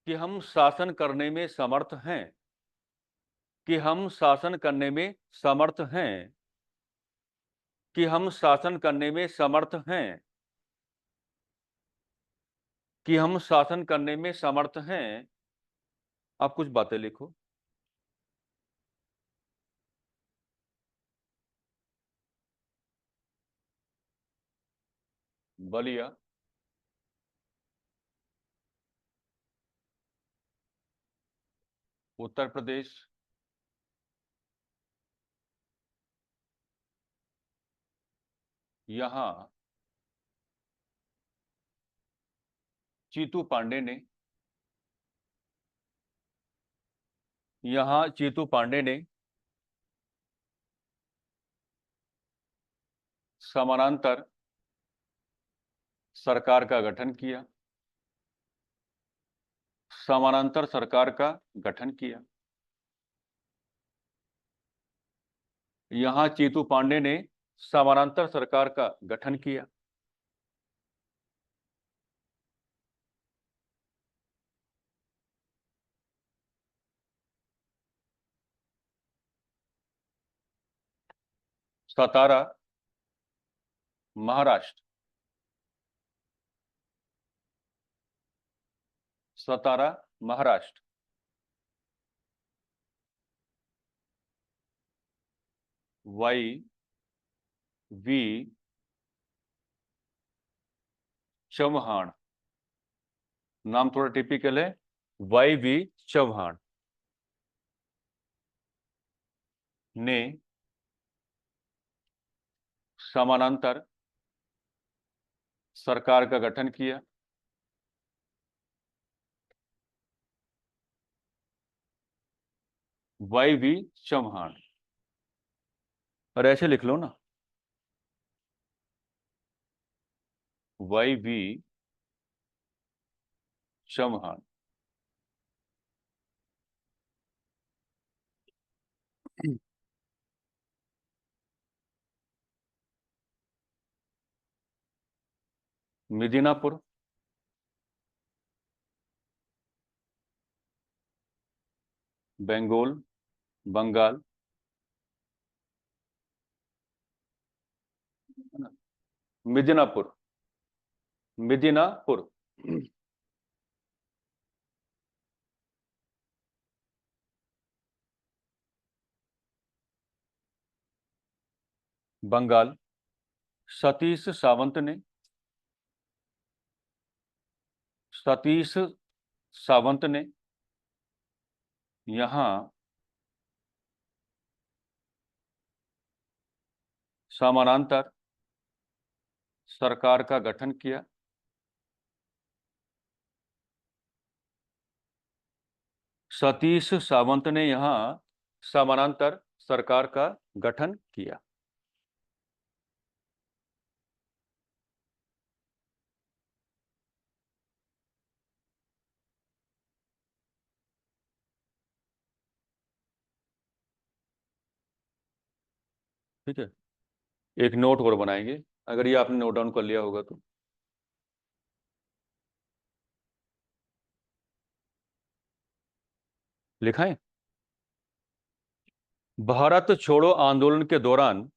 Speaker 1: कि हम शासन करने में समर्थ हैं। कि हम शासन करने में समर्थ हैं। कि हम शासन करने में समर्थ हैं। कि हम शासन करने में समर्थ हैं। आप कुछ बातें लिखो। बलिया, उत्तर प्रदेश। यहां चीतू पांडे ने यहां चीतू पांडे ने समानांतर सरकार का गठन किया। समानांतर सरकार का गठन किया। यहां चीतू पांडे ने समानांतर सरकार का गठन किया। सतारा, महाराष्ट्र। सतारा, महाराष्ट्र। Y V Chavan. नाम थोड़ा टिपिकल है। वाई वी चौहान ने समानांतर सरकार का गठन किया। Y V Chavan. और ऐसे लिख लो ना, वाई वी चौहान। मिदिनापुर, बंगाल, बंगाल। मिदिनापुर, मिदिनापुर। बंगाल। सतीश सावंत ने सतीश सावंत ने यहां समानांतर सरकार का गठन किया। सतीश सावंत ने यहां समानांतर सरकार का गठन किया। ठीक है, एक नोट और बनाएंगे, अगर ये आपने नोट डाउन कर लिया होगा तो। लिखा है। भारत छोड़ो आंदोलन के दौरान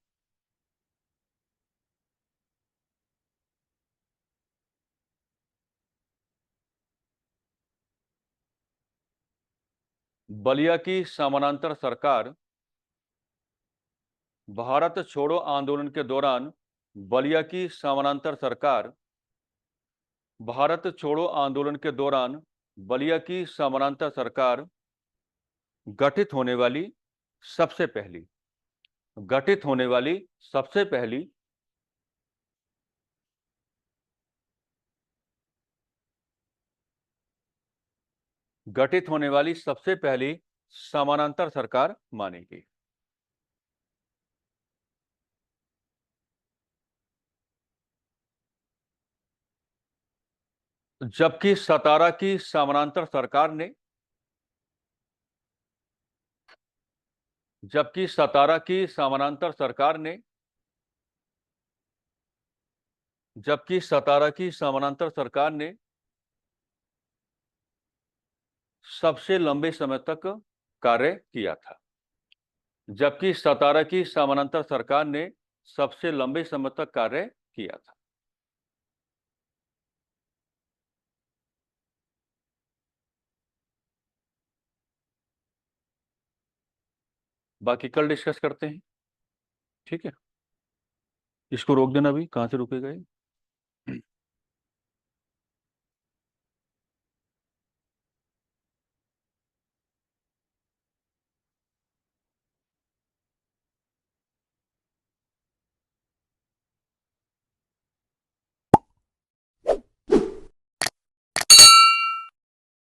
Speaker 1: बलिया की समानांतर सरकार भारत छोड़ो आंदोलन के दौरान बलिया की समानांतर सरकार भारत छोड़ो आंदोलन के दौरान बलिया की समानांतर सरकार गठित होने वाली सबसे पहली गठित होने वाली सबसे पहली गठित होने वाली सबसे पहली समानांतर सरकार मानी गई। जबकि सतारा की समानांतर सरकार ने जबकि सतारा की समानांतर सरकार ने जबकि सतारा की समानांतर सरकार ने सबसे लंबे समय तक कार्य किया था। जबकि सतारा की समानांतर सरकार ने सबसे लंबे समय तक कार्य किया था। बाकी कल डिस्कस करते हैं। ठीक है, इसको रोक देना। अभी कहां से रुकेगा ये?